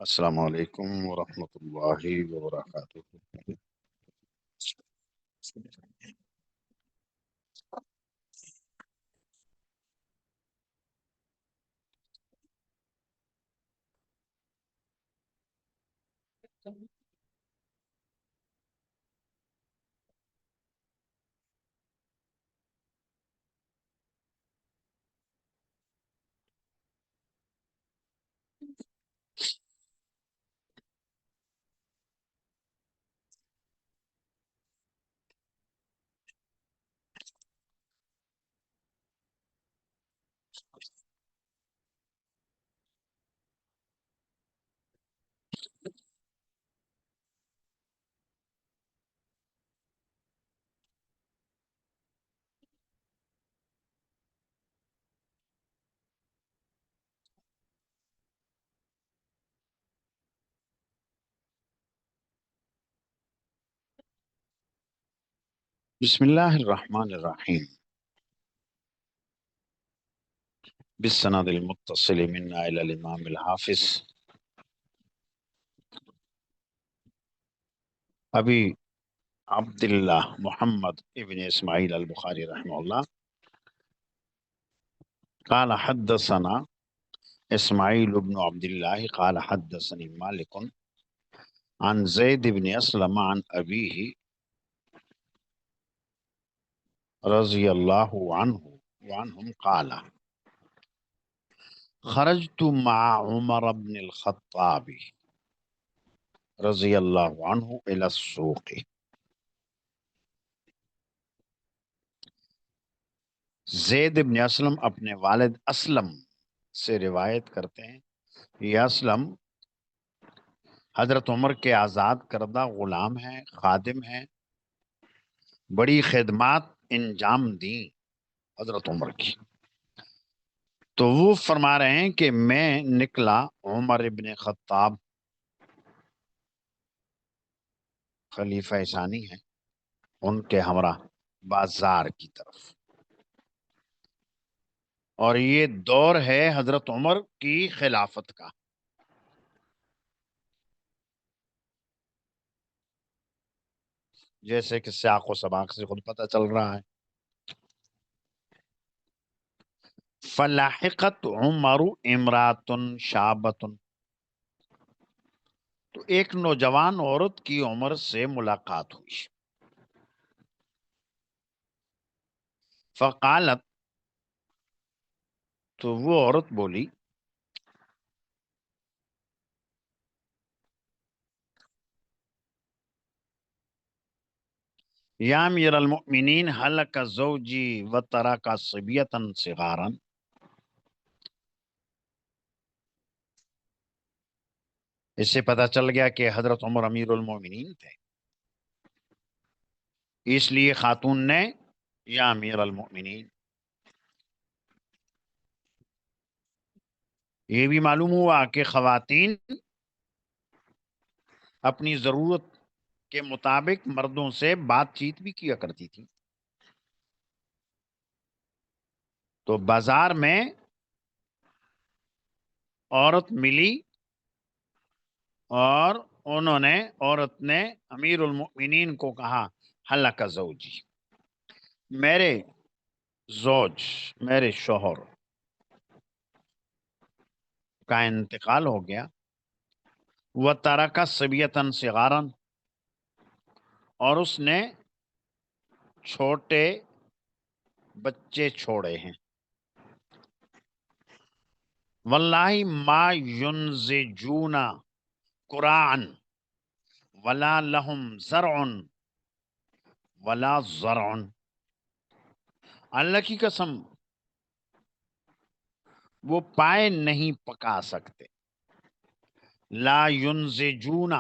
السلام علیکم ورحمۃ اللہ وبرکاتہ۔ بسم اللہ الرحمن الرحیم، بالسند المتصل منا الى الامام الحافظ ابی عبداللہ محمد ابن اسماعیل البخاری رحمہ اللہ قال حدثنا اسماعیل بن عبداللہ قال حدثني مالک عن زید بن اسلم عن ابیہ رضی اللہ عنہ وعنہم قال خرجت مع عمر بن الخطاب رضی اللہ عنہ الى السوق۔ زید بن اسلم اپنے والد اسلم سے روایت کرتے ہیں، یہ اسلم حضرت عمر کے آزاد کردہ غلام ہیں، خادم ہیں، بڑی خدمات انجام دیں حضرت عمر کی۔ تو وہ فرما رہے ہیں کہ میں نکلا عمر ابن خطاب خلیفہ ثانی ہیں ان کے ہمراہ بازار کی طرف، اور یہ دور ہے حضرت عمر کی خلافت کا۔ جیسے کہ سیاق و سباق سے خود پتہ چل رہا ہے، فلاحقت عمر امرات شابت، تو ایک نوجوان عورت کی عمر سے ملاقات ہوئی، فقالت، تو وہ عورت بولی، یا امیر المؤمنین ہلک زوجی وترک صبیۃ صغارا، اس سے پتہ چل گیا کہ حضرت عمر امیر المؤمنین تھے، اس لیے خاتون نے یا امیر المؤمنین۔ یہ بھی معلوم ہوا کہ خواتین اپنی ضرورت کے مطابق مردوں سے بات چیت بھی کیا کرتی تھی۔ تو بازار میں عورت ملی اور عورت نے امیر المؤمنین کو کہا، ہلک زوجی، میرے زوج، میرے شوہر کا انتقال ہو گیا، وترک صبیۃ صغارا، اور اس نے چھوٹے بچے چھوڑے ہیں، واللہ ما ینزجون قرآن ولا لہم زرع ولا زرع، اللہ کی قسم وہ پائے نہیں پکا سکتے، لا ینزجون،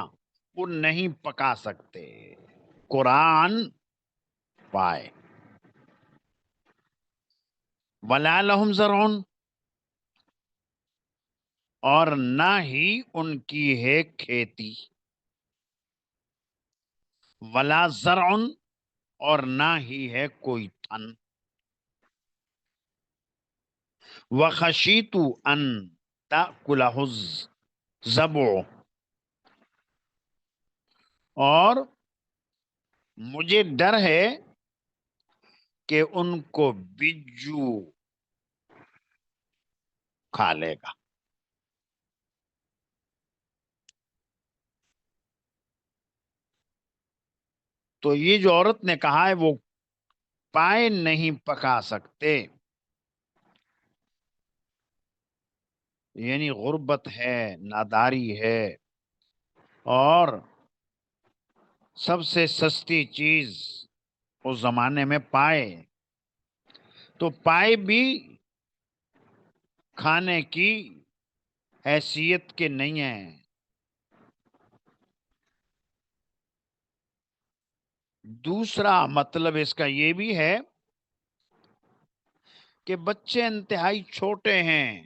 وہ نہیں پکا سکتے، قرآن پائے، ولا لہم زرع، اور نہ ہی ان کی ہے کھیتی، ولا زرع، اور نہ ہی ہے کوئی تن، وخشیت ان تأکلہ الضبع، اور مجھے ڈر ہے کہ ان کو بجو کھا لے گا. تو یہ جو عورت نے کہا ہے وہ پائے نہیں پکا سکتے، یعنی غربت ہے، ناداری ہے، اور سب سے سستی چیز اس زمانے میں پائے، تو پائے بھی کھانے کی حیثیت کے نہیں ہیں. دوسرا مطلب اس کا یہ بھی ہے کہ بچے انتہائی چھوٹے ہیں،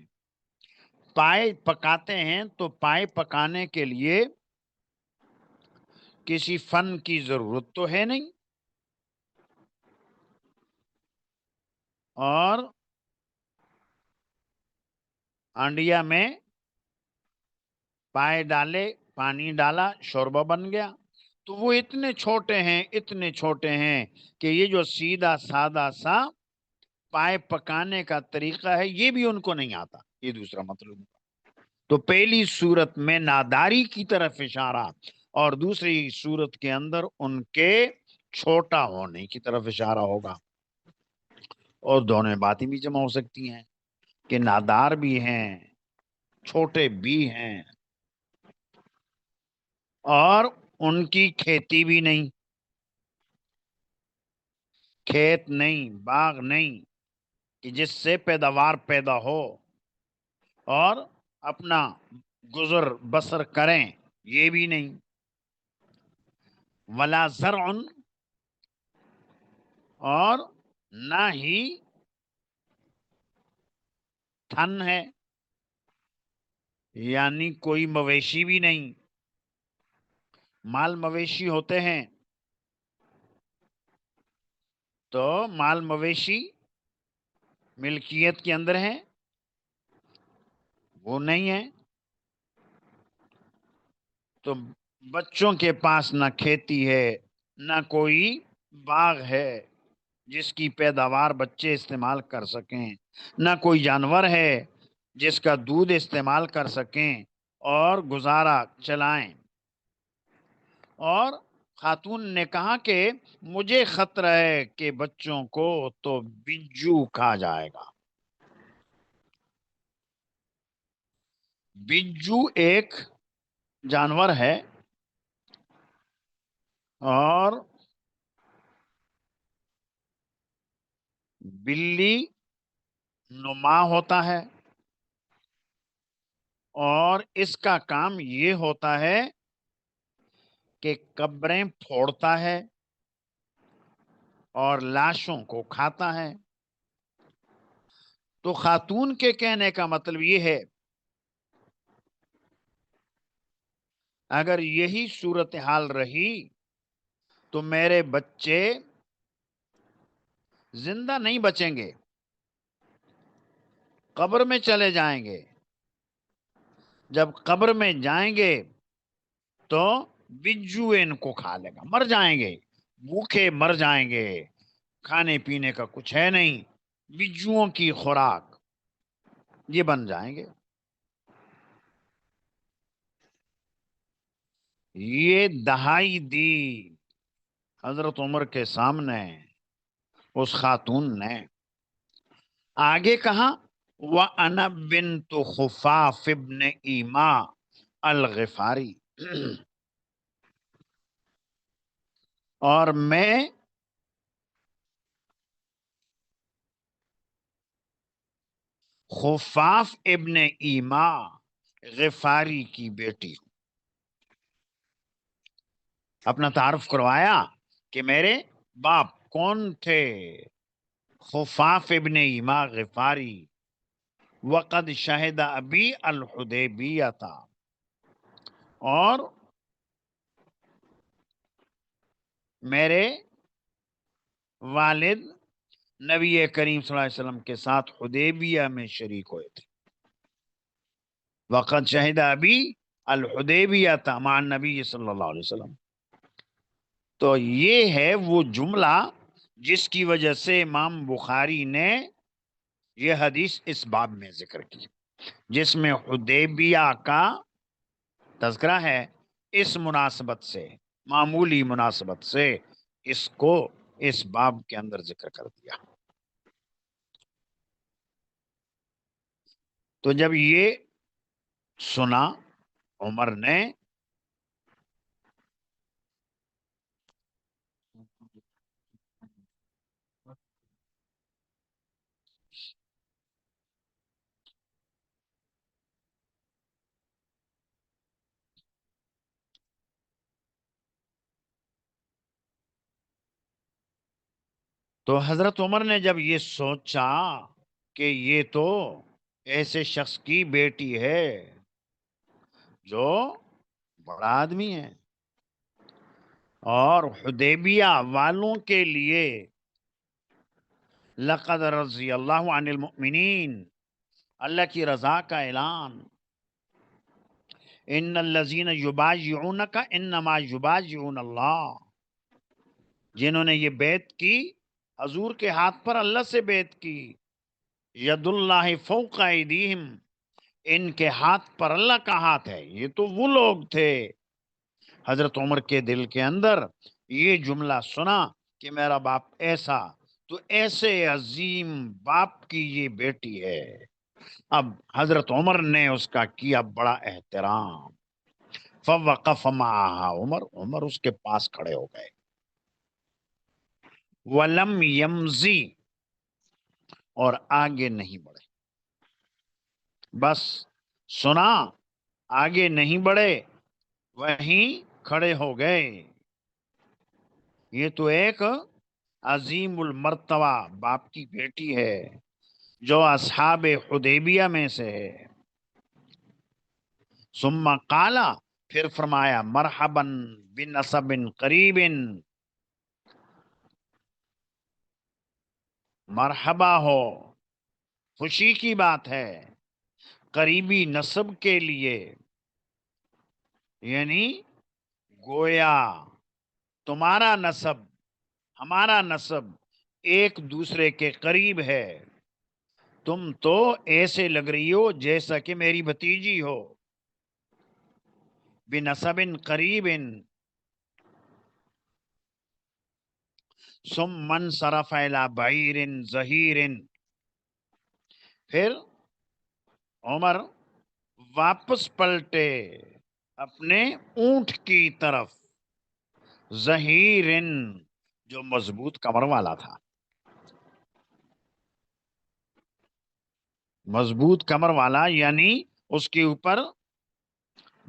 پائے پکاتے ہیں تو پائے پکانے کے لیے کسی فن کی ضرورت تو ہے نہیں، اور انڈیا میں پائے ڈالے، پانی ڈالا، شوربہ بن گیا. تو وہ اتنے چھوٹے ہیں، اتنے چھوٹے ہیں کہ یہ جو سیدھا سادہ سا پائے پکانے کا طریقہ ہے یہ بھی ان کو نہیں آتا. یہ دوسرا مطلب. تو پہلی صورت میں ناداری کی طرف اشارہ، اور دوسری صورت کے اندر ان کے چھوٹا ہونے کی طرف اشارہ ہوگا. اور دونوں باتیں بھی جمع ہو سکتی ہیں کہ نادار بھی ہیں، چھوٹے بھی ہیں، اور ان کی کھیتی بھی نہیں، کھیت نہیں، باغ نہیں کہ جس سے پیداوار پیدا ہو اور اپنا گزر بسر کریں، یہ بھی نہیں. ولا زرع، اور نہ ہی تھن ہے، یعنی کوئی مویشی بھی نہیں. مال مویشی ہوتے ہیں تو مال مویشی ملکیت کے اندر ہیں، وہ نہیں ہے. تو بچوں کے پاس نہ کھیتی ہے، نہ کوئی باغ ہے جس کی پیداوار بچے استعمال کر سکیں، نہ کوئی جانور ہے جس کا دودھ استعمال کر سکیں اور گزارا چلائیں. اور خاتون نے کہا کہ مجھے خطرہ ہے کہ بچوں کو تو بجو کھا جائے گا. بجو ایک جانور ہے، اور بلی نما ہوتا ہے، اور اس کا کام یہ ہوتا ہے کہ قبریں پھوڑتا ہے اور لاشوں کو کھاتا ہے. تو خاتون کے کہنے کا مطلب یہ ہے اگر یہی صورتحال رہی تو میرے بچے زندہ نہیں بچیں گے، قبر میں چلے جائیں گے. جب قبر میں جائیں گے تو بجو ان کو کھا لے گا، مر جائیں گے، بھوکے مر جائیں گے، کھانے پینے کا کچھ ہے نہیں، بجوؤں کی خوراک یہ بن جائیں گے. یہ دہائی دی حضرت عمر کے سامنے اس خاتون نے. آگے کہا وَأَنَا بِنْتُ خُفَافِ بْنِ ایما الغفاری، اور میں خفاف ابن ایما غفاری کی بیٹی ہوں. اپنا تعارف کروایا کہ میرے باپ کون تھے، خفاف ابن ایما غفاری. وقد شہد ابی الحدیبیہ تھا، اور میرے والد نبی کریم صلی اللہ علیہ وسلم کے ساتھ حدیبیہ میں شریک ہوئے تھے. وقد شہد ابی الحدیبیہ تھا مع النبی صلی اللہ علیہ وسلم. تو یہ ہے وہ جملہ جس کی وجہ سے امام بخاری نے یہ حدیث اس باب میں ذکر کی، جس میں حدیبیہ کا تذکرہ ہے، اس مناسبت سے، معمولی مناسبت سے اس کو اس باب کے اندر ذکر کر دیا۔ تو جب یہ سنا عمر نے تو حضرت عمر نے جب یہ سوچا کہ یہ تو ایسے شخص کی بیٹی ہے جو بڑا آدمی ہے، اور حدیبیہ والوں کے لیے لقد رضی اللہ عن المؤمنین، اللہ کی رضا کا اعلان، ان الذین یبایعونک انما یبایعون اللہ، جنہوں نے یہ بیعت کی حضور کے ہاتھ پر اللہ سے بیعت کی، ید اللہ فوق ایدیہم، ان کے ہاتھ پر اللہ کا ہاتھ ہے۔ یہ تو وہ لوگ تھے۔ حضرت عمر کے دل کے اندر یہ جملہ سنا کہ میرا باپ ایسا، تو ایسے عظیم باپ کی یہ بیٹی ہے۔ اب حضرت عمر نے اس کا کیا بڑا احترام، فوقف معها عمر اس کے پاس کھڑے ہو گئے، ولم یمزی، اور آگے نہیں بڑھے، بس سنا، آگے نہیں بڑھے، وہیں کھڑے ہو گئے۔ یہ تو ایک عظیم المرتبہ باپ کی بیٹی ہے جو اصحاب حدیبیہ میں سے ہے۔ ثم قالا، پھر فرمایا، مرحبا بنسب قریب، مرحبا ہو، خوشی کی بات ہے قریبی نسب کے لیے، یعنی گویا تمہارا نسب ہمارا نسب ایک دوسرے کے قریب ہے، تم تو ایسے لگ رہی ہو جیسا کہ میری بھتیجی ہو، بنسب قریب۔ ثم انصرف الى بعیر ظہیر، پھر عمر واپس پلٹے اپنے اونٹ کی طرف، ظہیر، جو مضبوط کمر والا تھا، مضبوط کمر والا، یعنی اس کے اوپر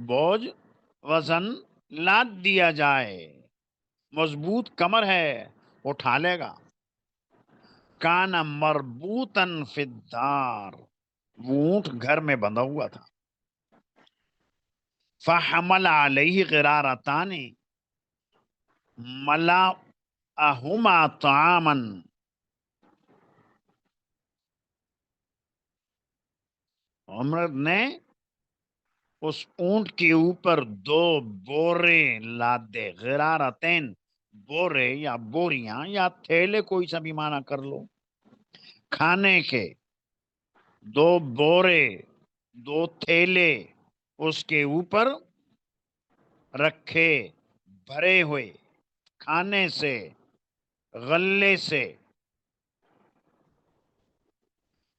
بوجھ وزن لاد دیا جائے، مضبوط کمر ہے، اٹھا لے گا۔ کان مربوطن فی الدار، وہ اونٹ گھر میں بندھا ہوا تھا۔ فحمل علیہ غرارتان ملأہما طعاما، عمر نے اس اونٹ کے اوپر دو بورے لادے، غرارتین، بورے یا بوریاں یا تھیلے، کوئی سا بھی معنی کر لو، کھانے کے دو بورے، دو تھیلے اس کے اوپر رکھے، بھرے ہوئے کھانے سے، غلے سے۔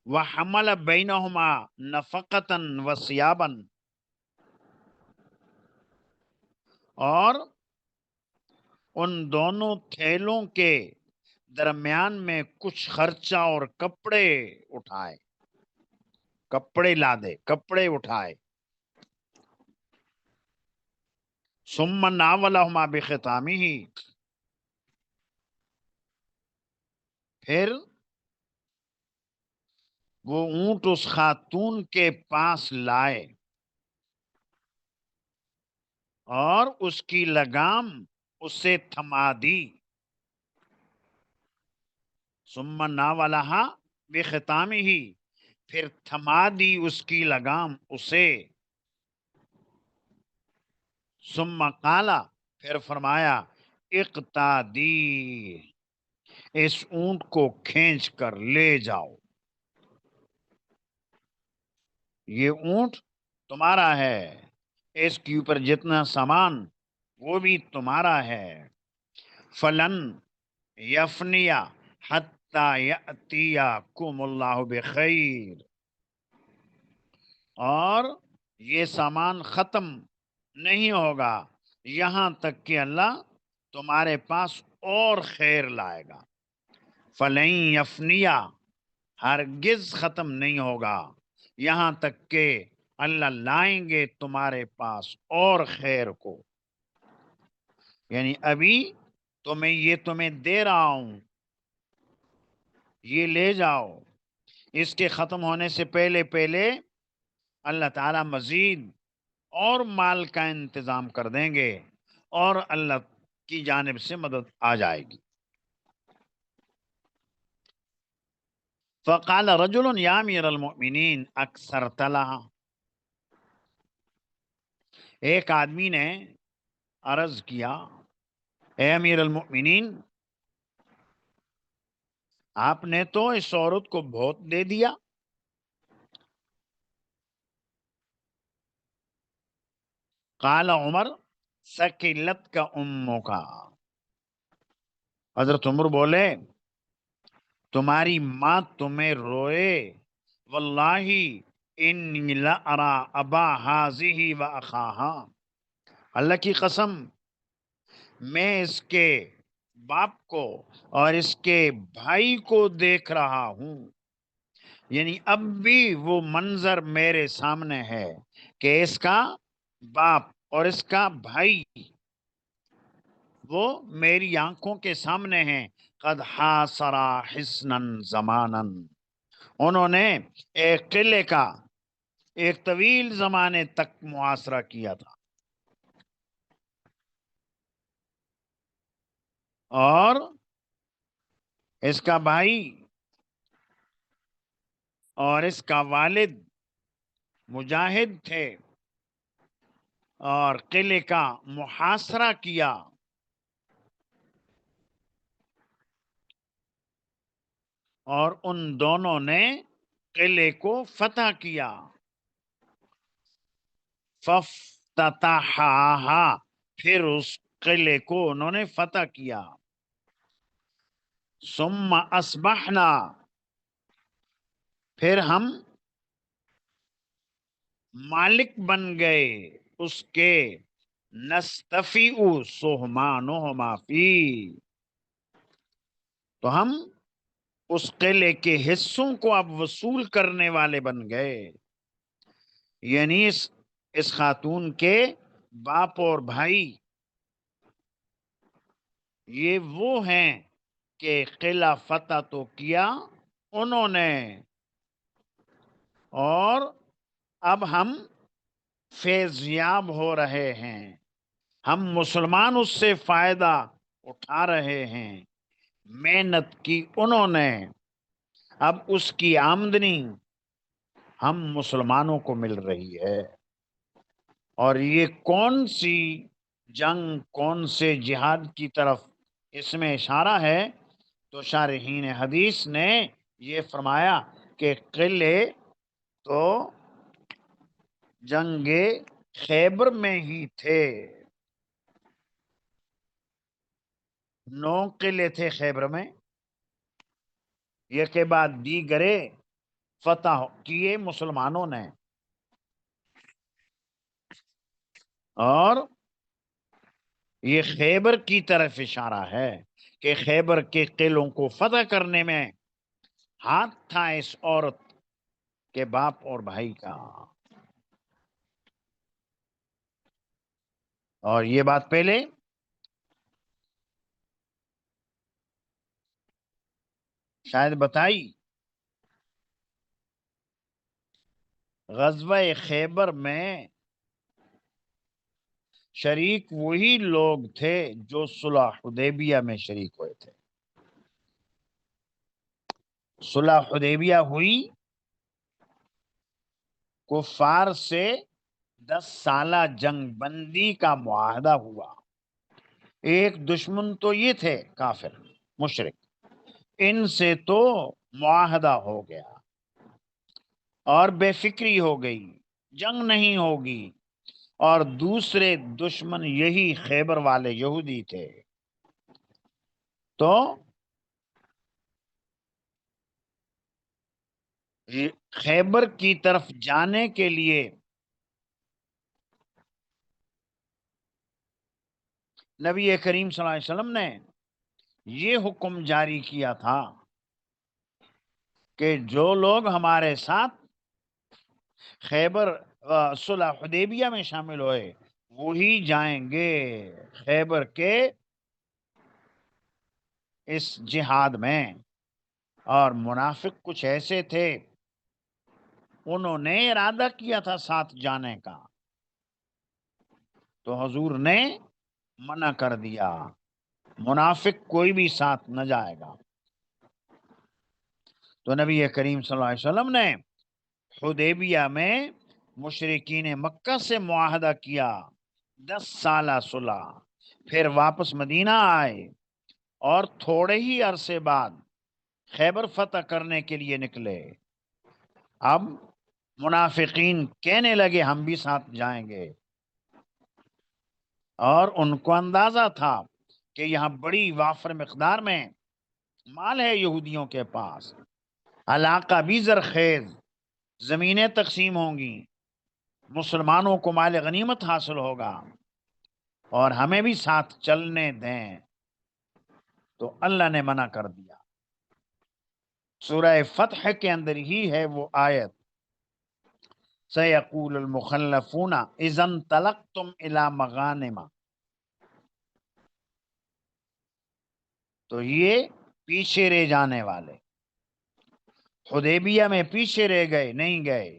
وحمل بینہما نفقتا وثیابا، اور ان دونوں تھیلوں کے درمیان میں کچھ خرچہ اور کپڑے اٹھائے، کپڑے لادے، کپڑے اٹھائے۔ ثم ناولہما بختامہ، پھر وہ اونٹ اس خاتون کے پاس لائے اور اس کی لگام اس سے تھما دی۔ ثم ناولہا بختامہ، پھر تھما دی اس کی لگام اسے۔ ثم قالا، پھر فرمایا، اقتادی، اس اونٹ کو کھینچ کر لے جاؤ، یہ اونٹ تمہارا ہے، اس کے اوپر جتنا سامان وہ بھی تمہارا ہے۔ فلن یفنیا حتی یأتیکم اللہ بخیر، اور یہ سامان ختم نہیں ہوگا یہاں تک کہ اللہ تمہارے پاس اور خیر لائے گا۔ فلن یفنیا، ہرگز ختم نہیں ہوگا یہاں تک کہ اللہ لائیں گے تمہارے پاس اور خیر کو، یعنی ابھی تمہیں دے رہا ہوں، یہ لے جاؤ، اس کے ختم ہونے سے پہلے پہلے اللہ تعالی مزید اور مال کا انتظام کر دیں گے اور اللہ کی جانب سے مدد آ جائے گی۔ فقال رجل یا امیر المؤمنین اکثرت لها، ایک آدمی نے عرض کیا، اے امیر المؤمنین، آپ نے تو اس عورت کو بہت دے دیا۔ قال عمر سکلت کا امو کا، حضرت عمر بولے تمہاری ماں تمہیں روئے، واللہ انی لارا ابا ہذہ و اخاہا، اللہ کی قسم میں اس کے باپ کو اور اس کے بھائی کو دیکھ رہا ہوں، یعنی اب بھی وہ منظر میرے سامنے ہے کہ اس کا باپ اور اس کا بھائی وہ میری آنکھوں کے سامنے ہیں۔ قد حاصرا حسنا زمانا، انہوں نے ایک قلعے کا ایک طویل زمانے تک محاصرہ کیا تھا، اور اس کا بھائی اور اس کا والد مجاہد تھے اور قلعے کا محاصرہ کیا، اور ان دونوں نے قلعے کو فتح کیا۔ فافتتحاہا، پھر اس قلعے کو انہوں نے فتح کیا۔ ثم اصبحنا، پھر ہم مالک بن گئے اس کے، نستفیع سہمانہما فی، تو ہم اس قلعے کے حصوں کو اب وصول کرنے والے بن گئے، یعنی اس خاتون کے باپ اور بھائی یہ وہ ہیں کہ قلعہ فتح تو کیا انہوں نے، اور اب ہم فیضیاب ہو رہے ہیں، ہم مسلمان اس سے فائدہ اٹھا رہے ہیں، محنت کی انہوں نے، اب اس کی آمدنی ہم مسلمانوں کو مل رہی ہے۔ اور یہ کون سی جنگ، کون سے جہاد کی طرف اس میں اشارہ ہے؟ تو شارحین حدیث نے یہ فرمایا کہ قلعے تو جنگ خیبر میں ہی تھے، 9 قلعے تھے خیبر میں، یہ کے بعد دیگرے فتح کیے مسلمانوں نے، اور یہ خیبر کی طرف اشارہ ہے کہ خیبر کے قلعوں کو فتح کرنے میں ہاتھ تھا اس عورت کے باپ اور بھائی کا۔ اور یہ بات پہلے شاید بتائی، غزوہ خیبر میں شریک وہی لوگ تھے جو صلح حدیبیہ میں شریک ہوئے تھے۔ صلح حدیبیہ ہوئی، کفار سے 10 سالہ جنگ بندی کا معاہدہ ہوا، ایک دشمن تو یہ تھے کافر مشرک، ان سے تو معاہدہ ہو گیا اور بے فکری ہو گئی، جنگ نہیں ہوگی، اور دوسرے دشمن یہی خیبر والے یہودی تھے، تو خیبر کی طرف جانے کے لیے نبی کریم صلی اللہ علیہ وسلم نے یہ حکم جاری کیا تھا کہ جو لوگ ہمارے ساتھ خیبر صلح حدیبیہ میں شامل ہوئے وہی جائیں گے خیبر کے اس جہاد میں۔ اور منافق کچھ ایسے تھے، انہوں نے ارادہ کیا تھا ساتھ جانے کا، تو حضور نے منع کر دیا، منافق کوئی بھی ساتھ نہ جائے گا۔ تو نبی کریم صلی اللہ علیہ وسلم نے حدیبیہ میں مشرکین مکہ سے معاہدہ کیا 10 سالہ صلح، پھر واپس مدینہ آئے اور تھوڑے ہی عرصے بعد خیبر فتح کرنے کے لیے نکلے۔ اب منافقین کہنے لگے ہم بھی ساتھ جائیں گے، اور ان کو اندازہ تھا کہ یہاں بڑی وافر مقدار میں مال ہے یہودیوں کے پاس، علاقہ بھی زرخیز، زمینیں تقسیم ہوں گی، مسلمانوں کو مال غنیمت حاصل ہوگا، اور ہمیں بھی ساتھ چلنے دیں۔ تو اللہ نے منع کر دیا۔ سورہ فتح کے اندر ہی ہے وہ آیت، سَيَقُولُ الْمُخَلَّفُونَ إِذَا انطَلَقْتُمْ إِلَى مَغَانِمَ، تو یہ پیچھے رہ جانے والے حدیبیہ میں پیچھے رہ گئے، نہیں گئے،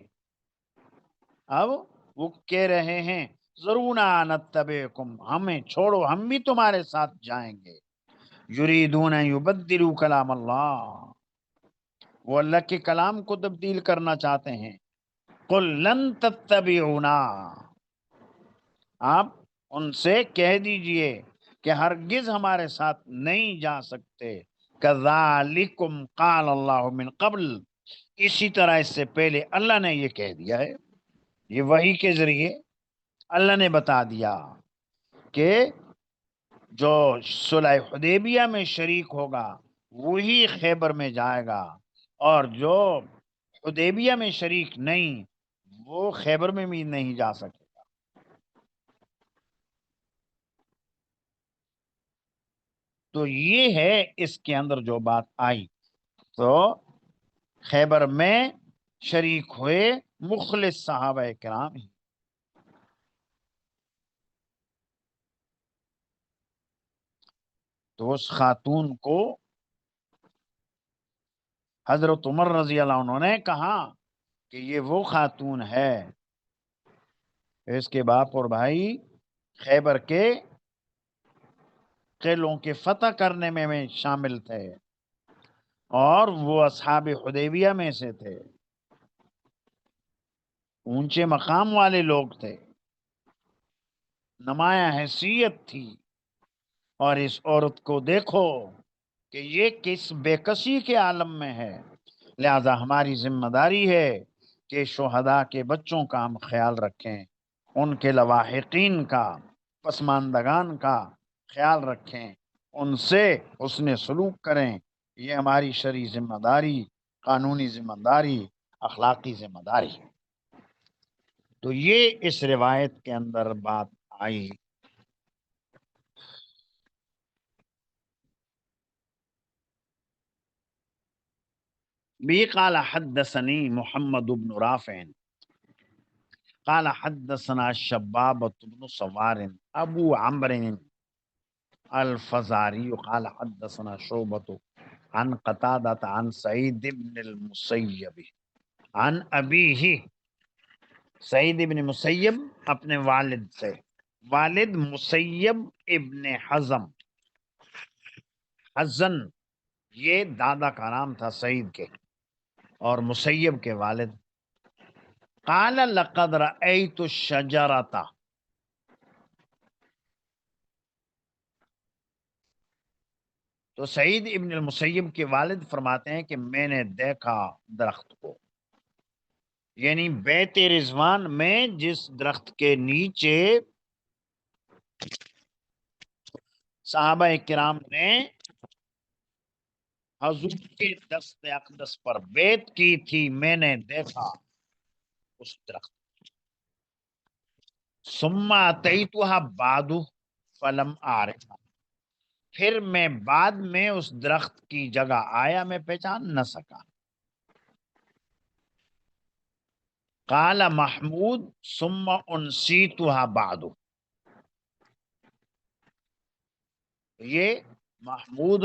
اب وہ کہہ رہے ہیں ذرونا نتبعکم، ہمیں چھوڑو ہم بھی تمہارے ساتھ جائیں گے۔ یریدون ان یبدلوا کلام اللہ، وہ اللہ کے کلام کو تبدیل کرنا چاہتے ہیں۔ قل لن تتبعونا، آپ ان سے کہہ دیجئے کہ ہرگز ہمارے ساتھ نہیں جا سکتے۔ کذالکم قال اللہ من قبل، اسی طرح اس سے پہلے اللہ نے یہ کہہ دیا ہے، یہ وحی کے ذریعے اللہ نے بتا دیا کہ جو صلح حدیبیہ میں شریک ہوگا وہی خیبر میں جائے گا، اور جو حدیبیہ میں شریک نہیں وہ خیبر میں بھی نہیں جا سکے۔ تو یہ ہے اس کے اندر جو بات آئی، تو خیبر میں شریک ہوئے مخلص صحابہ کرام ہی۔ تو اس خاتون کو حضرت عمر رضی اللہ عنہ نے کہا کہ یہ وہ خاتون ہے، اس کے باپ اور بھائی خیبر کے قلعوں کے فتح کرنے میں شامل تھے، اور وہ اصحاب حدیبیہ میں سے تھے، اونچے مقام والے لوگ تھے، نمایاں حیثیت تھی۔ اور اس عورت کو دیکھو کہ یہ کس بے کسی کے عالم میں ہے، لہذا ہماری ذمہ داری ہے کہ شہداء کے بچوں کا ہم خیال رکھیں، ان کے لواحقین کا، پسماندگان کا خیال رکھیں، ان سے حسن سلوک کریں۔ یہ ہماری شرعی ذمہ داری، قانونی ذمہ داری، اخلاقی ذمہ داری ہے۔ تو یہ اس روایت کے اندر بات آئی۔ بھی قال حدثني محمد بن رافع قال حدثنا شبابة بن سوار ابو عمرو الفزاري قال حدثنا شعبة عن قتادة عن سعيد بن المسيب عن ابيه، سعید ابن مسیب اپنے والد سے، والد مسیب ابن حزم، حزن یہ دادا کا نام تھا سعید کے، اور مسیب کے والد، قال لقد رأيت الشجرة، تو سعید ابن المسیب کے والد فرماتے ہیں کہ میں نے دیکھا درخت کو، یعنی بیت رضوان میں جس درخت کے نیچے صحابہ کرام نے حضور کے دست اقدس پر بیعت کی تھی، میں نے دیکھا اس درخت. ثم اتیتھا بعد فلم اعرفها، پھر میں بعد میں اس درخت کی جگہ آیا، میں پہچان نہ سکا. قال محمود ثم انسیتها بعد، یہ محمود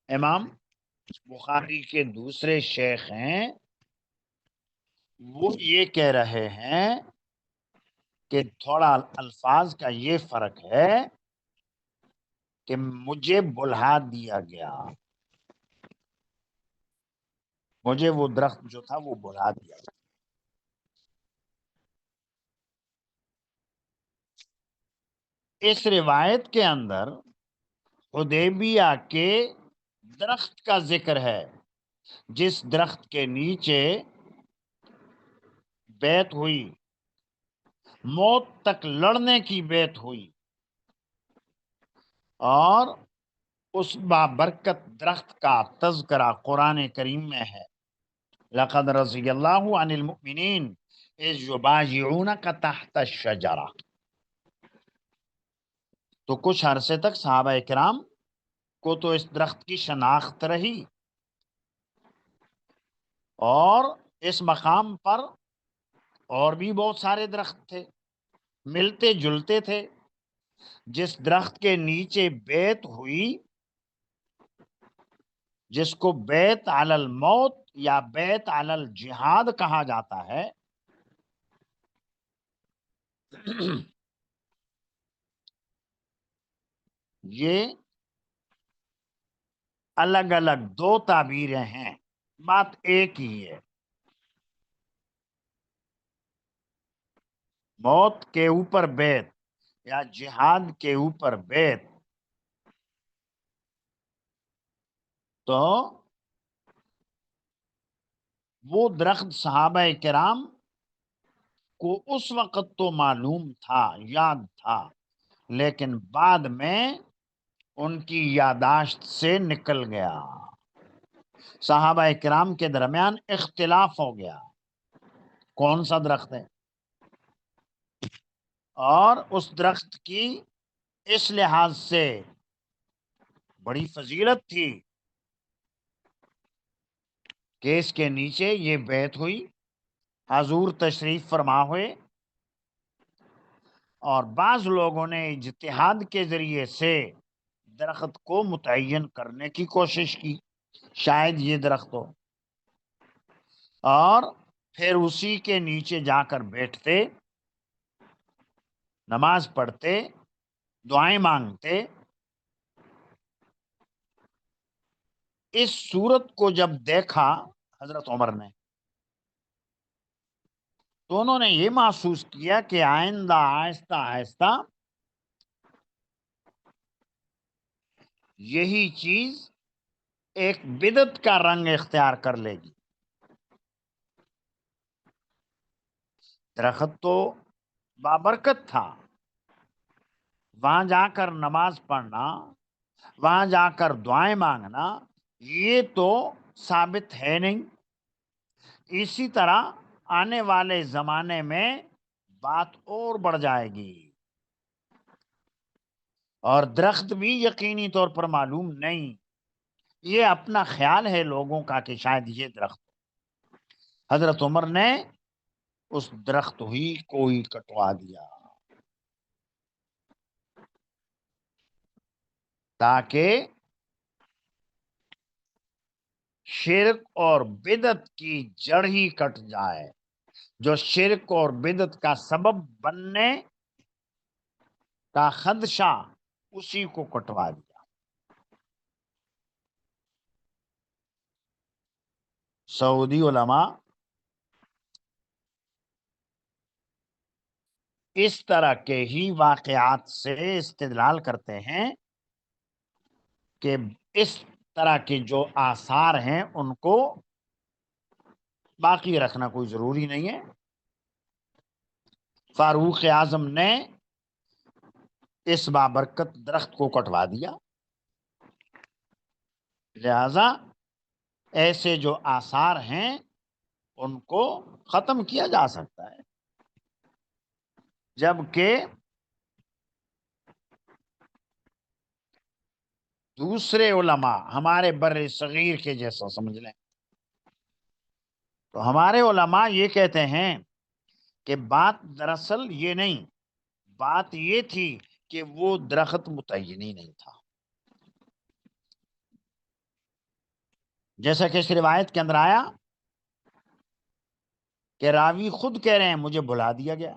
امام بخاری کے دوسرے شیخ ہیں، وہ یہ کہہ رہے ہیں کہ تھوڑا الفاظ کا یہ فرق ہے کہ مجھے بلہا دیا گیا، مجھے وہ درخت جو تھا وہ بلہا دیا گیا. اس روایت کے اندر حدیبیہ کے درخت کا ذکر ہے، جس درخت کے نیچے بیعت ہوئی، موت تک لڑنے کی بیعت ہوئی، اور اس بابرکت درخت کا تذکرہ قرآن کریم میں ہے. لقد رضی اللہ عن المؤمنین اذ یبایعونک تحت الشجرہ. تو کچھ عرصے تک صحابہ کرام کو تو اس درخت کی شناخت رہی، اور اس مقام پر اور بھی بہت سارے درخت تھے، ملتے جلتے تھے. جس درخت کے نیچے بیعت ہوئی، جس کو بیعت علی الموت یا بیعت علی الجہاد کہا جاتا ہے، یہ الگ الگ دو تعبیریں ہیں، بات ایک ہی ہے. موت کے اوپر بیعت یا جہاد کے اوپر بیعت. تو وہ درخت صحابہ کرام کو اس وقت تو معلوم تھا، یاد تھا، لیکن بعد میں ان کی یاداشت سے نکل گیا. صحابہ کرام کے درمیان اختلاف ہو گیا کون سا درخت ہے، اور اس درخت کی اس لحاظ سے بڑی فضیلت تھی کہ اس کے نیچے یہ بیعت ہوئی، حضور تشریف فرما ہوئے، اور بعض لوگوں نے اجتہاد کے ذریعے سے درخت کو متعین کرنے کی کوشش کی، شاید یہ درخت ہو، اور پھر اسی کے نیچے جا کر بیٹھتے، نماز پڑھتے، دعائیں مانگتے. اس صورت کو جب دیکھا حضرت عمر نے، تو انہوں نے یہ محسوس کیا کہ آئندہ آہستہ آہستہ یہی چیز ایک بدعت کا رنگ اختیار کر لے گی. درخت تو بابرکت تھا، وہاں جا کر نماز پڑھنا، وہاں جا کر دعائیں مانگنا، یہ تو ثابت ہے نہیں. اسی طرح آنے والے زمانے میں بات اور بڑھ جائے گی، اور درخت بھی یقینی طور پر معلوم نہیں. یہ اپنا خیال ہے لوگوں کا کہ شاید یہ درخت. حضرت عمر نے اس درخت ہی کو ہی کٹوا دیا تاکہ شرک اور بدعت کی جڑ ہی کٹ جائے. جو شرک اور بدعت کا سبب بننے کا خدشہ، اسی کو کٹوا دیا. سعودی علماء اس طرح کے ہی واقعات سے استدلال کرتے ہیں کہ اس طرح کے جو آثار ہیں ان کو باقی رکھنا کوئی ضروری نہیں ہے. فاروق اعظم نے اس بابرکت درخت کو کٹوا دیا، لہذا ایسے جو آثار ہیں ان کو ختم کیا جا سکتا ہے. جبکہ دوسرے علماء ہمارے بر صغیر کے جیسا سمجھ لیں، تو ہمارے علماء یہ کہتے ہیں کہ بات دراصل یہ نہیں، بات یہ تھی کہ وہ درخت متعین ہی نہیں تھا. جیسا کہ اس روایت کے اندر آیا کہ راوی خود کہہ رہے ہیں مجھے بلا دیا گیا،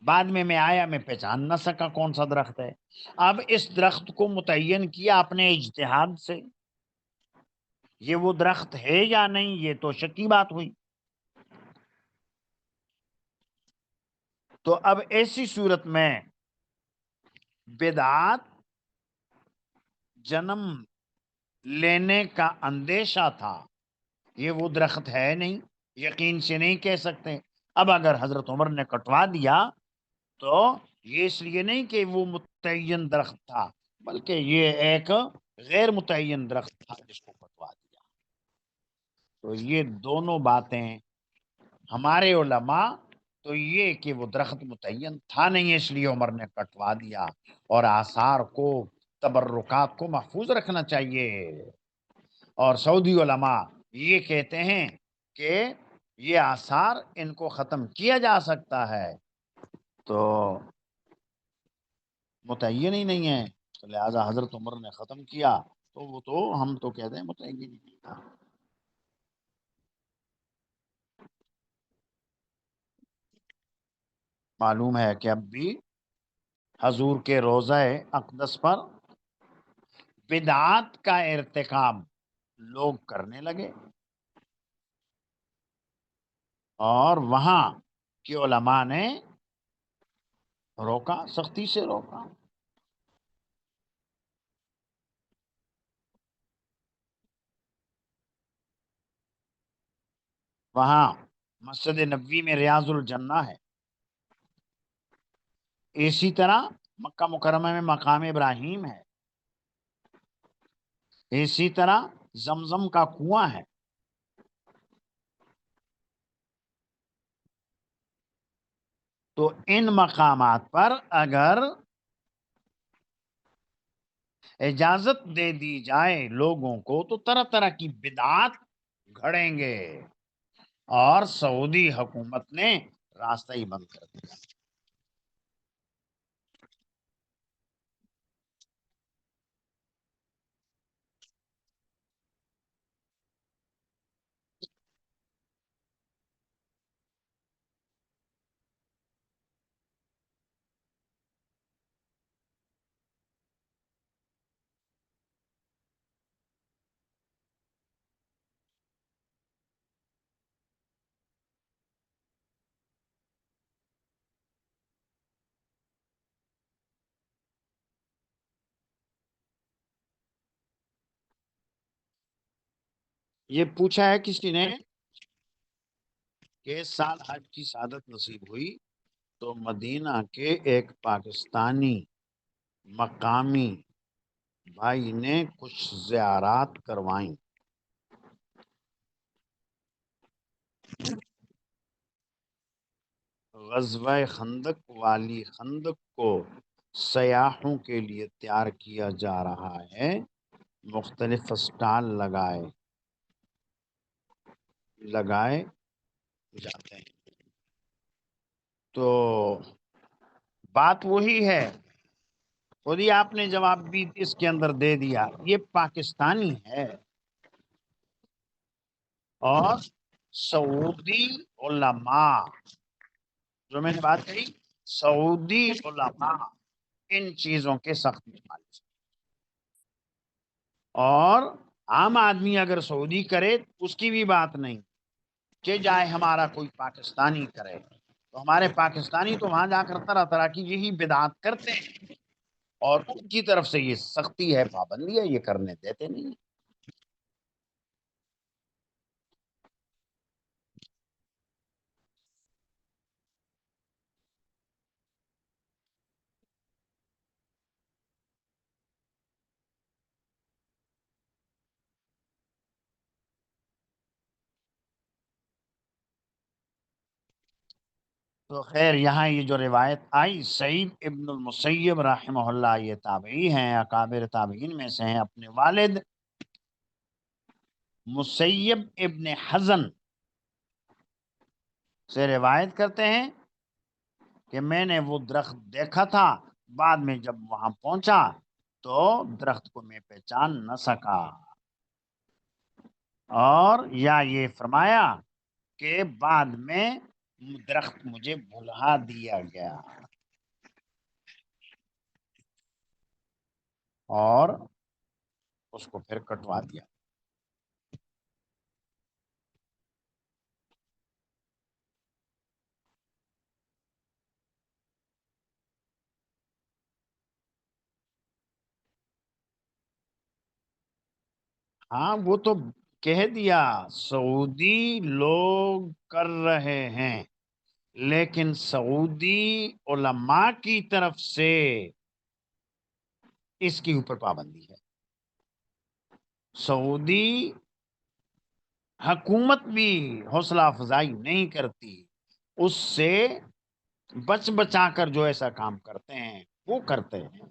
بعد میں آیا، میں پہچان نہ سکا کون سا درخت ہے. اب اس درخت کو متعین کیا اپنے اجتہاد سے، یہ وہ درخت ہے یا نہیں یہ تو شکی بات ہوئی. تو اب ایسی صورت میں بدعات جنم لینے کا اندیشہ تھا، یہ وہ درخت ہے نہیں، یقین سے نہیں کہہ سکتے. اب اگر حضرت عمر نے کٹوا دیا تو یہ اس لیے نہیں کہ وہ متعین درخت تھا، بلکہ یہ ایک غیر متعین درخت تھا جس کو کٹوا دیا. تو یہ دونوں باتیں ہمارے علماء تو یہ کہ وہ درخت متعین تھا نہیں اس لیے عمر نے کٹوا دیا، اور آثار کو، تبرکات کو محفوظ رکھنا چاہیے. اور سعودی علماء یہ کہتے ہیں کہ یہ آثار ان کو ختم کیا جا سکتا ہے، تو متعین ہی نہیں ہے، لہذا حضرت عمر نے ختم کیا. تو وہ تو ہم تو کہتے ہیں متعین ہی نہیں تھا. معلوم ہے کہ اب بھی حضور کے روضہ اقدس پر بدعات کا ارتکاب لوگ کرنے لگے، اور وہاں کے علماء نے روکا، سختی سے روکا. وہاں مسجد نبوی میں ریاض الجنہ ہے، اسی طرح مکہ مکرمہ میں مقام ابراہیم ہے، اسی طرح زمزم کا کنواں ہے. تو ان مقامات پر اگر اجازت دے دی جائے لوگوں کو تو طرح طرح کی بدعات گھڑیں گے، اور سعودی حکومت نے راستہ ہی بند کر دیا. یہ پوچھا ہے کسی نے کہ اس سال حج کی سعادت نصیب ہوئی تو مدینہ کے ایک پاکستانی مقامی بھائی نے کچھ زیارات کروائیں. غزوہ خندق والی خندق کو سیاحوں کے لیے تیار کیا جا رہا ہے، مختلف اسٹال لگائے جاتے ہیں. تو بات وہی ہے، خود ہی آپ نے جواب بھی اس کے اندر دے دیا. یہ پاکستانی ہے اور سعودی علماء، جو میں نے بات کہی، سعودی علماء ان چیزوں کے سخت مخالف، اور عام آدمی اگر سعودی کرے اس کی بھی بات نہیں، کہ جائے ہمارا کوئی پاکستانی کرے. تو ہمارے پاکستانی تو وہاں جا کر طرح طرح کی یہی بدعات کرتے ہیں. اور ان کی طرف سے یہ سختی ہے، پابندی ہے، یہ کرنے دیتے نہیں۔ تو خیر یہاں یہ جو روایت آئی، سعید ابن المسیب رحمہ اللہ، یہ تابعی ہیں، اکابر تابعین میں سے ہیں، اپنے والد مسیب ابن حزن سے روایت کرتے ہیں کہ میں نے وہ درخت دیکھا تھا، بعد میں جب وہاں پہنچا تو درخت کو میں پہچان نہ سکا، اور یا یہ فرمایا کہ بعد میں درخت مجھے بھلا دیا گیا اور اس کو پھر کٹوا دیا۔ ہاں وہ تو کہہ دیا، سعودی لوگ کر رہے ہیں، لیکن سعودی علماء کی طرف سے اس کے اوپر پابندی ہے۔ سعودی حکومت بھی حوصلہ افزائی نہیں کرتی، اس سے بچ بچا کر جو ایسا کام کرتے ہیں وہ کرتے ہیں۔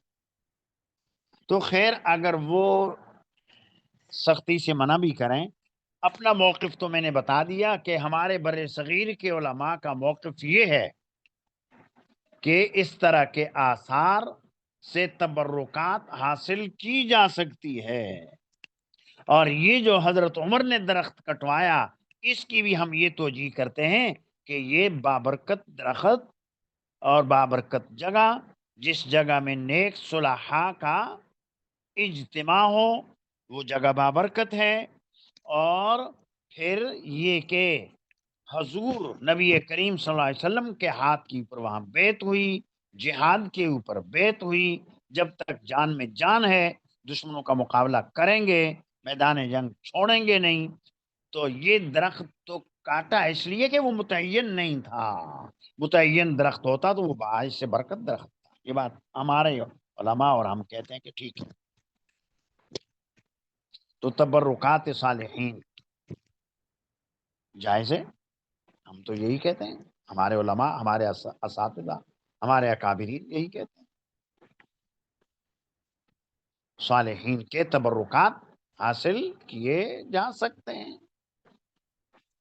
تو خیر اگر وہ سختی سے منع بھی کریں، اپنا موقف تو میں نے بتا دیا کہ ہمارے بر صغیر کے علماء کا موقف یہ ہے کہ اس طرح کے آثار سے تبرکات حاصل کی جا سکتی ہے، اور یہ جو حضرت عمر نے درخت کٹوایا، اس کی بھی ہم یہ توجیہ کرتے ہیں کہ یہ بابرکت درخت اور بابرکت جگہ، جس جگہ میں نیک صلحاء کا اجتماع ہو، وہ جگہ بابرکت ہے۔ اور پھر یہ کہ حضور نبی کریم صلی اللہ علیہ وسلم کے ہاتھ کے اوپر وہاں بیعت ہوئی، جہاد کے اوپر بیعت ہوئی، جب تک جان میں جان ہے دشمنوں کا مقابلہ کریں گے، میدان جنگ چھوڑیں گے نہیں۔ تو یہ درخت تو کاٹا اس لیے کہ وہ متعین نہیں تھا، متعین درخت ہوتا تو وہ باعث سے برکت درخت تھا۔ یہ بات ہمارے علماء اور ہم کہتے ہیں کہ ٹھیک ہے۔ تو تبرکات صالحین جائز ہے، ہم تو یہی کہتے ہیں، ہمارے علماء، ہمارے اساتذہ، ہمارے اکابرین یہی کہتے ہیں، صالحین کے تبرکات حاصل کیے جا سکتے ہیں،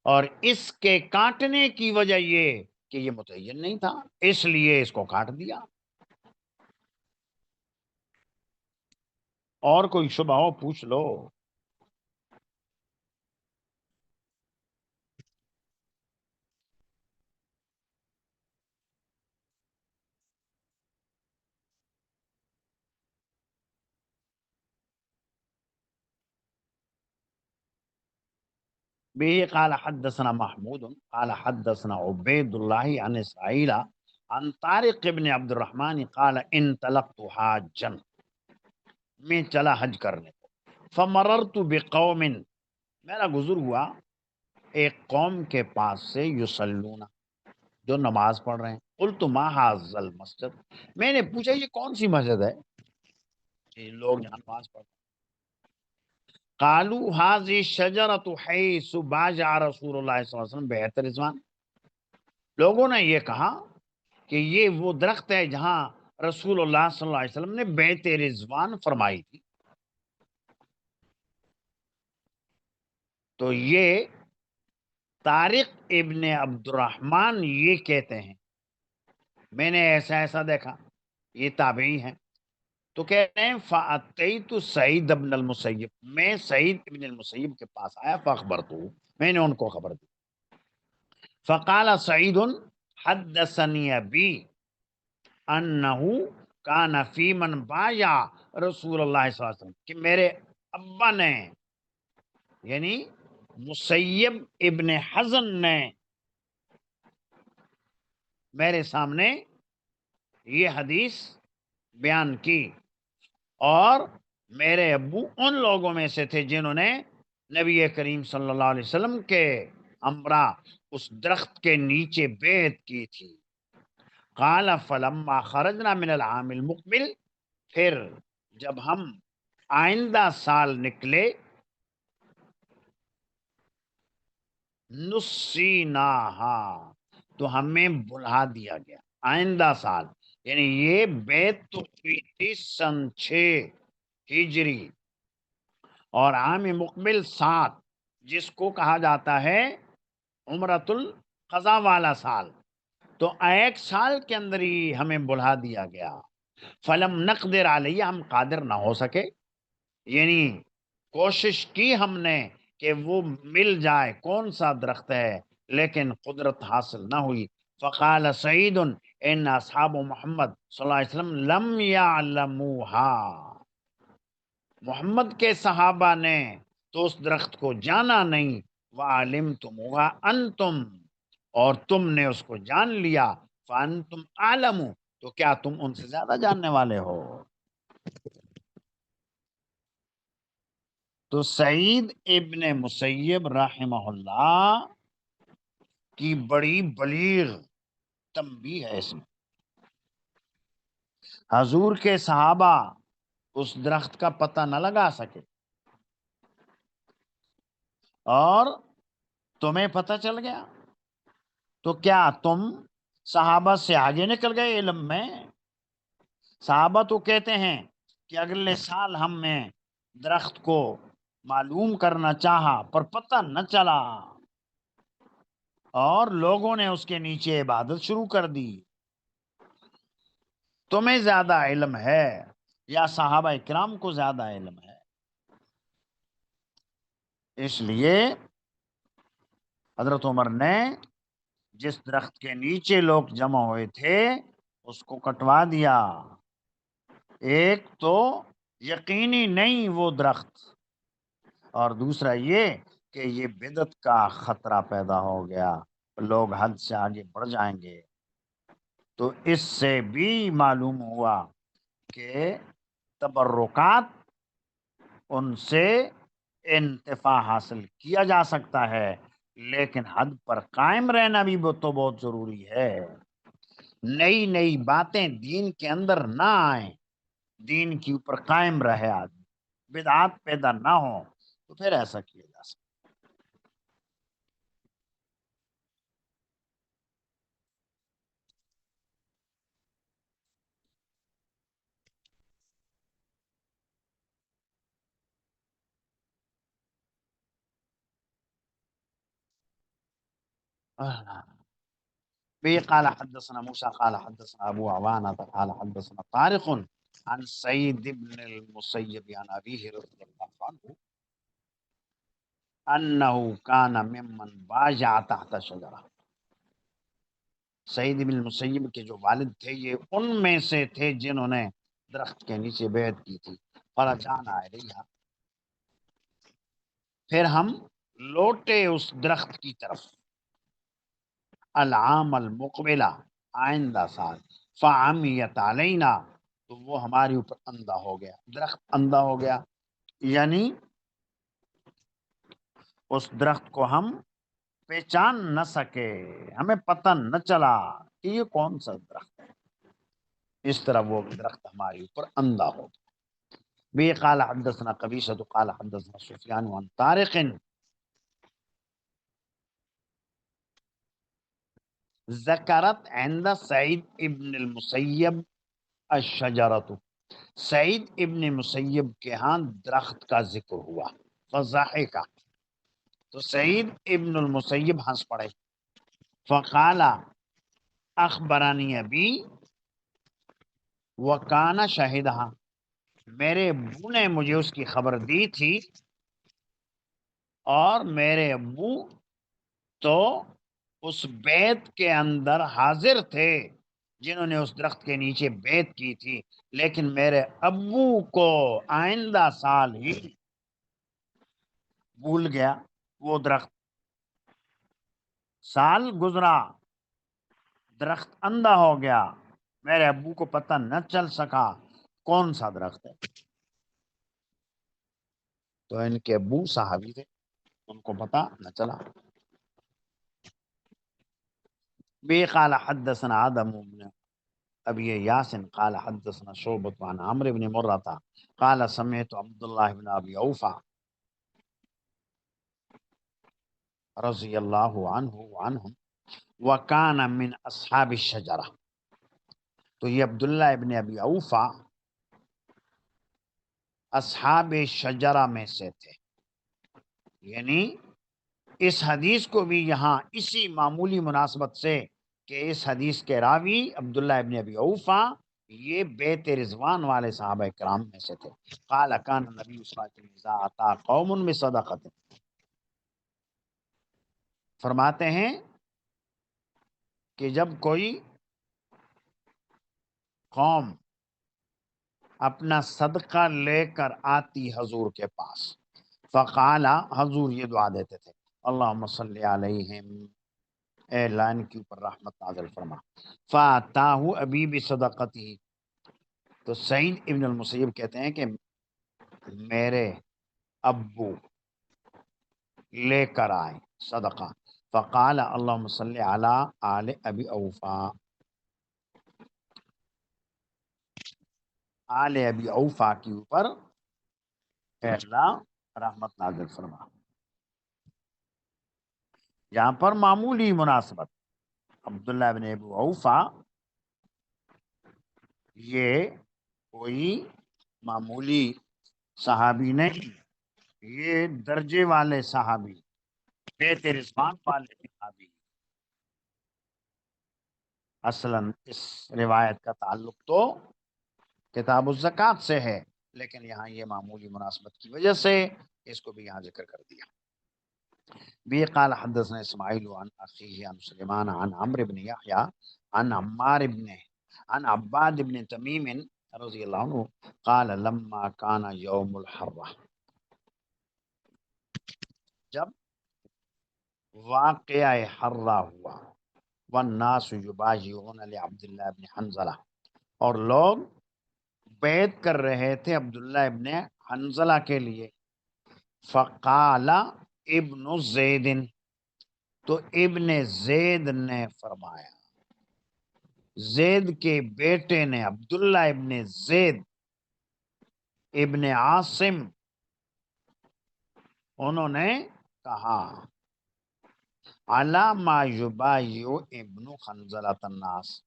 اور اس کے کاٹنے کی وجہ یہ کہ یہ متعین نہیں تھا، اس لیے اس کو کاٹ دیا۔ اور کوئی شبہ ہو پوچھ لو۔ به قال حدثنا محمود قال حدثنا عبید اللہ عن اسرائیل عن طارق ابن عبد الرحمن قال انطلقت حاجا، میں چلا حج کرنے کو، فمررت بقوم، میرا گزر ہوا ایک قوم کے پاس سے، یصلون، جو نماز پڑھ رہے ہیں، قلت ما ھذا المسجد، میں نے پوچھا یہ کون سی مسجد ہے کہ لوگ یہاں نماز پڑھ رہے ہیں؟ قالوا هذه الشجرة حيث باجع رسول اللہ صلی اللہ علیہ وسلم بیعت رضوان، لوگوں نے یہ کہا کہ یہ وہ درخت ہے جہاں رسول اللہ صلی اللہ علیہ وسلم نے بیعت رضوان فرمائی تھی۔ تو یہ طارق ابن عبد الرحمن یہ کہتے ہیں میں نے ایسا ایسا دیکھا، یہ تابعی ہیں، تو کہتے ہیں فَأَتَيْتُ سعید ابن المسیب، میں سعید ابن المسیب کے پاس آیا، فَأَخْبَرْتُ، میں نے ان کو خبر دی، فَقَالَ سعید حدثنی ابی انہو کان فی من بایا رسول اللہ صلی اللہ علیہ وسلم، کہ میرے ابا نے، یعنی مسیب ابن حزن نے میرے سامنے یہ حدیث بیان کی، اور میرے ابو ان لوگوں میں سے تھے جنہوں نے نبی کریم صلی اللہ علیہ وسلم کے ہمراہ اس درخت کے نیچے بیعت کی تھی۔ قال فلما خرجنا من العام المقبل، پھر جب ہم آئندہ سال نکلے، نسیناہا، تو ہمیں بلا دیا گیا۔ آئندہ سال یعنی یہ بیت تو ہوئی تھی سن 6 ہجری، اور عام مقبل 7 جس کو کہا جاتا ہے عمرۃ القضاء والا سال، تو ایک سال کے اندر ہی ہمیں بلا دیا گیا۔ فلم نقدر علیہ، ہم قادر نہ ہو سکے، یعنی کوشش کی ہم نے کہ وہ مل جائے کون سا درخت ہے، لیکن قدرت حاصل نہ ہوئی۔ فقال سعید ان اصحاب محمد صلی اللہ علیہ وسلم لم يعلموها، محمد کے صحابہ نے تو اس درخت کو جانا نہیں، وَعَلِمْتُمُوهَا أَنْتُمْ، اور تم نے اس کو جان لیا، فَأَنْتُمْ أَعْلَمُ، تو کیا تم ان سے زیادہ جاننے والے ہو؟ تو سعید ابن مسیب رحمہ اللہ کی بڑی بلیغ تنبیہ ہے اس میں۔ حضور کے صحابہ اس درخت کا پتہ نہ لگا سکے، اور تمہیں پتہ چل گیا، تو کیا تم صحابہ سے آگے نکل گئے علم میں؟ صحابہ تو کہتے ہیں کہ اگلے سال ہم نے درخت کو معلوم کرنا چاہا پر پتہ نہ چلا، اور لوگوں نے اس کے نیچے عبادت شروع کر دی۔ تمہیں زیادہ علم ہے یا صحابہ اکرام کو زیادہ علم ہے؟ اس لیے حضرت عمر نے جس درخت کے نیچے لوگ جمع ہوئے تھے اس کو کٹوا دیا۔ ایک تو یقینی نہیں وہ درخت، اور دوسرا یہ کہ یہ بدعت کا خطرہ پیدا ہو گیا، لوگ حد سے آگے بڑھ جائیں گے۔ تو اس سے بھی معلوم ہوا کہ تبرکات ان سے انتفاع حاصل کیا جا سکتا ہے، لیکن حد پر قائم رہنا بھی تو بہت ضروری ہے۔ نئی نئی باتیں دین کے اندر نہ آئیں، دین کے اوپر قائم رہے آدمی، بدعات پیدا نہ ہو، تو پھر ایسا کیا جا سکتا۔ به قال حدثنا موسى قال حدثنا ابو عوانة قال حدثنا طارق عن سعيد بن المسيب عن ابيه رضي الله عنه انه كان ممن باجع تحت شجرة، سعید بن المسیب کے جو والد تھے یہ ان میں سے تھے جنہوں نے درخت کے نیچے بیعت کی تھی۔ فرجعنا الیہا، پھر ہم لوٹے اس درخت کی طرف، العام المقبلہ، آئندہ سال، فعمیت علینا، تو وہ ہمارے اوپر اندھا ہو گیا، درخت اندھا ہو گیا، یعنی اس درخت کو ہم پہچان نہ سکے، ہمیں پتہ نہ چلا کہ یہ کون سا درخت ہے، اس طرح وہ درخت ہمارے اوپر اندھا ہو گیا۔ بھی قال حدثنا قبیصۃ قال حدثنا سفیان عن طارق ذکرت عند سعید ابن المسیب الشجرۃ، سعید ابن مسیب کے ہاں درخت کا ذکر ہوا، فضحک، تو سعید ابن المسیب ہنس پڑے، فقال اخبرانی ابی وکان شاہدہا، میرے ابو نے مجھے اس کی خبر دی تھی، اور میرے ابو تو اس بیت کے اندر حاضر تھے جنہوں نے اس درخت کے نیچے بیعت کی تھی، لیکن میرے ابو کو آئندہ سال ہی بھول گیا وہ درخت، سال گزرا، درخت اندھا ہو گیا، میرے ابو کو پتہ نہ چل سکا، کون سا درخت ہے؟ تو ان کے ابو صحابی تھے، ان کو پتا نہ چلا۔ بی قال حدثنا آدم بن ابی یاسن قال حدثنا شعبۃ عن عمرو بن مرہ قال سمعت عبد الله بن ابی اوفا رضی اللہ عنہ وعنہم وکان من اصحاب الشجرہ۔ تو یہ عبداللہ ابن ابی اوفا اصحاب شجرہ میں سے تھے، یعنی اس حدیث کو بھی یہاں اسی معمولی مناسبت سے کہ اس حدیث کے راوی عبداللہ ابن ابی اوفا یہ بیت رضوان والے صحابہ کرام میں سے تھے۔ قال کان نبی صلی اللہ علیہ وسلم اذا اتا قوم بصدقۃ، فرماتے ہیں کہ جب کوئی قوم اپنا صدقہ لے کر آتی حضور کے پاس، فقال، حضور یہ دعا دیتے تھے، اللہم صلی علیہم، اے اللہ ان کے اوپر رحمت نازل فرما، فاتاہ ابی بصدقتی، تو سعید ابن المسیب کہتے ہیں کہ میرے ابو لے کر آئے صدقہ، فقال اللہم صلی علی آل ابی اوفا، آل ابی اوفا کے اوپر اے اللہ رحمت نازل فرما۔ یہاں پر معمولی مناسبت، عبداللہ بن ابی اوفا یہ کوئی معمولی صحابی نہیں، یہ درجے والے صحابی، بیت رضوان والے صحابی۔ اصلاً اس روایت کا تعلق تو کتاب الزکوٰۃ سے ہے، لیکن یہاں یہ معمولی مناسبت کی وجہ سے اس کو بھی یہاں ذکر کر دیا۔ بی قال حدثنا اسماعیل عن اخیہ عن سلیمان عن عمرو بن یحییٰ عن عمار بن عن عباد بن تمیم رضی اللہ عنہ قال لما کان یوم الحرہ، جب واقعہ حرہ ہوا، والناس یبایعون لعبداللہ بن حنظلہ، اور لوگ بیعت کر رہے تھے عبداللہ ابن حنظلہ کے لیے، فقال ابن زید، تو ابن زید نے فرمایا، زید کے بیٹے نے، عبداللہ ابن زید ابن عاصم، انہوں نے کہا علی ما یبایع ابن حنظلہ الناس،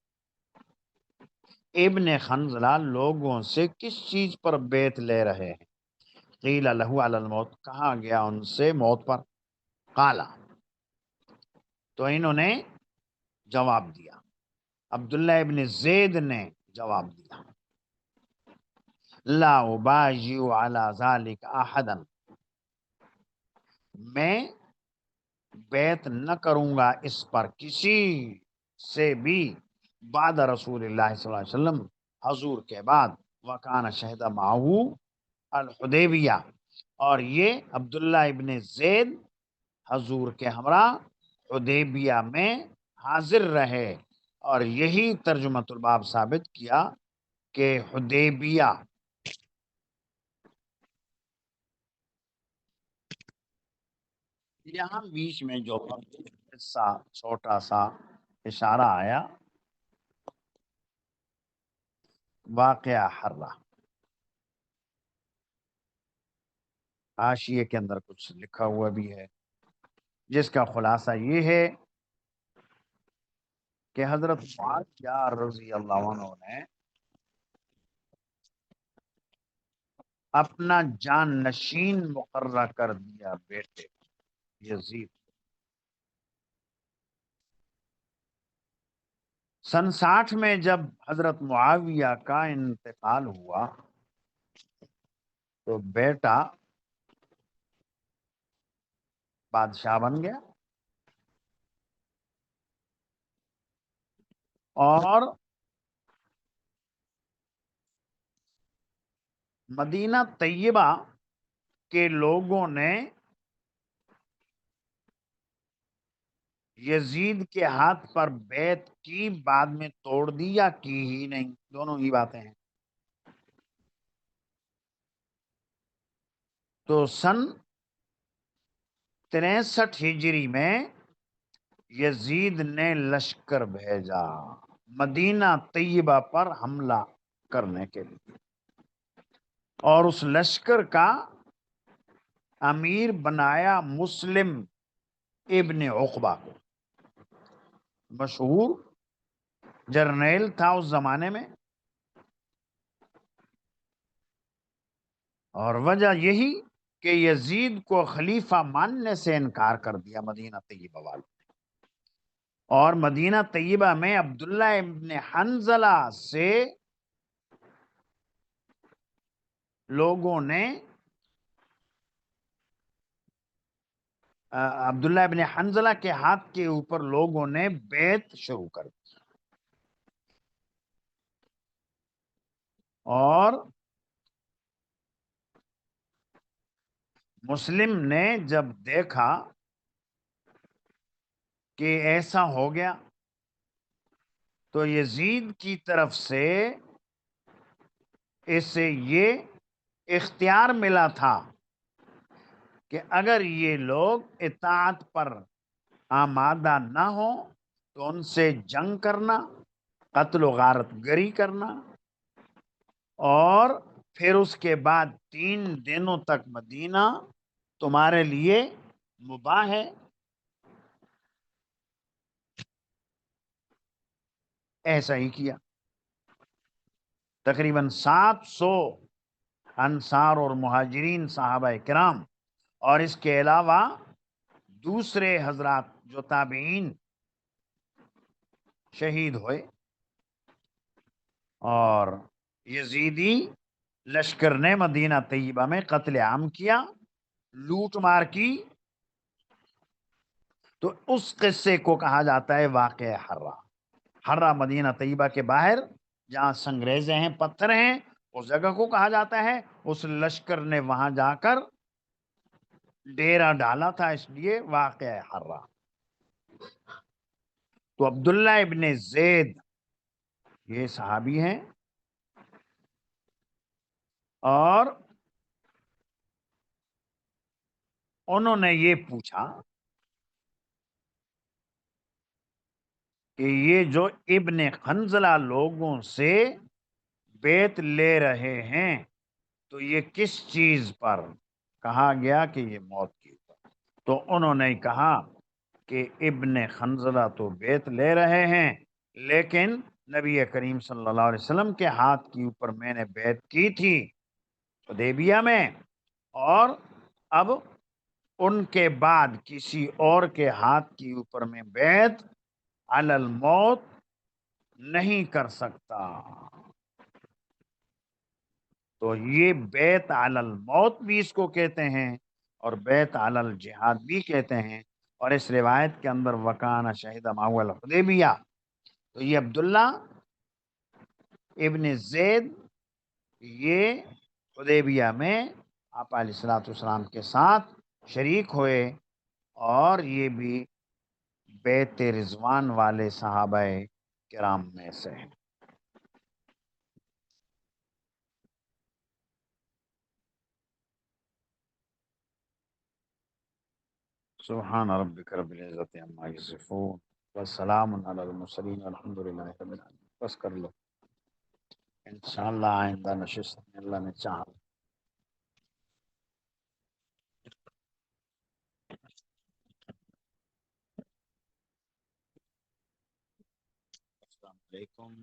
ابن حنظلہ لوگوں سے کس چیز پر بیعت لے رہے ہیں؟ قیل لہ علی الموت، کہا گیا ان سے موت پر، قالا، تو انہوں نے جواب دیا، عبداللہ ابن زید نے جواب دیا، لا ابایع علی ذلک احدا، میں بیعت نہ کروں گا اس پر کسی سے بھی، بعد رسول اللہ صلی اللہ علیہ وسلم، حضور کے بعد، وکان شہد معہو الحدیبیہ، اور یہ عبداللہ ابن زید حضور کے ہمراہ حدیبیہ میں حاضر رہے، اور یہی ترجمۃ الباب ثابت کیا کہ حدیبیہ یہاں بیچ میں جو حصہ چھوٹا سا اشارہ آیا، واقعہ حرہ، حاشیے کے اندر کچھ لکھا ہوا بھی ہے، جس کا خلاصہ یہ ہے کہ حضرت معاویہ رضی اللہ عنہ نے اپنا جان نشین مقررہ کر دیا بیٹے یزید۔ سن 60 میں جب حضرت معاویہ کا انتقال ہوا تو بیٹا بادشاہ بن گیا، اور مدینہ طیبہ کے لوگوں نے یزید کے ہاتھ پر بیعت کی، بعد میں توڑ دی یا کی ہی نہیں، دونوں ہی باتیں ہیں۔ تو سن 63 ہجری میں یزید نے لشکر بھیجا مدینہ طیبہ پر حملہ کرنے کے لیے، اور اس لشکر کا امیر بنایا مسلم ابن عقبہ کو، مشہور جرنیل تھا اس زمانے میں، اور وجہ یہی کہ یزید کو خلیفہ ماننے سے انکار کر دیا مدینہ طیبہ والوں نے، اور مدینہ طیبہ میں عبداللہ ابن حنظلہ سے لوگوں نے عبداللہ ابن حنظلہ کے ہاتھ کے اوپر لوگوں نے بیعت شروع کر دی، اور مسلم نے جب دیکھا کہ ایسا ہو گیا تو یزید کی طرف سے اسے یہ اختیار ملا تھا کہ اگر یہ لوگ اطاعت پر آمادہ نہ ہو تو ان سے جنگ کرنا، قتل و غارت گری کرنا، اور پھر اس کے بعد 3 دنوں تک مدینہ تمہارے لیے مباح ہے۔ ایسا ہی کیا، تقریباً 700 انصار اور مہاجرین صحابہ کرام اور اس کے علاوہ دوسرے حضرات جو تابعین شہید ہوئے، اور یزیدی لشکر نے مدینہ طیبہ میں قتل عام کیا، لوٹ مار کی۔ تو اس قصے کو کہا جاتا ہے واقعہ حرہ۔ حرہ مدینہ طیبہ کے باہر جہاں سنگریزیں ہیں، پتھر ہیں، اس جگہ کو کہا جاتا ہے۔ اس لشکر نے وہاں جا کر ڈیرا ڈالا تھا، اس لیے واقعہ حرہ۔ تو عبداللہ ابن زید یہ صحابی ہیں، اور انہوں نے یہ پوچھا کہ یہ جو ابن حنظلہ لوگوں سے بیعت لے رہے ہیں تو یہ کس چیز پر؟ کہا گیا کہ یہ موت کی پر۔ تو انہوں نے کہا کہ ابن حنظلہ تو بیعت لے رہے ہیں، لیکن نبی کریم صلی اللہ علیہ وسلم کے ہاتھ کے اوپر میں نے بیعت کی تھی حدیبیہ میں، اور اب ان کے بعد کسی اور کے ہاتھ کے اوپر میں بیعت علی الموت نہیں کر سکتا۔ تو یہ بیعت علی الموت بھی اس کو کہتے ہیں، اور بیعت علی الجہاد بھی کہتے ہیں۔ اور اس روایت کے اندر وکانہ شہید معه الحدیبیہ، تو یہ عبداللہ ابن زید یہ حدیبیہ میں آپ علیہ الصلوۃ والسلام کے ساتھ شریک ہوئے، اور یہ بھی بیعت رضوان والے صحابہ کرام میں سے ہیں۔ سبحان ربک رب العزت عما یصفون والسلام علی المرسلین والحمد للہ رب العالمین۔ بس کر لو، انشاءاللہ آئندہ نشست میں اللہ نے چاہا۔ السلام علیکم۔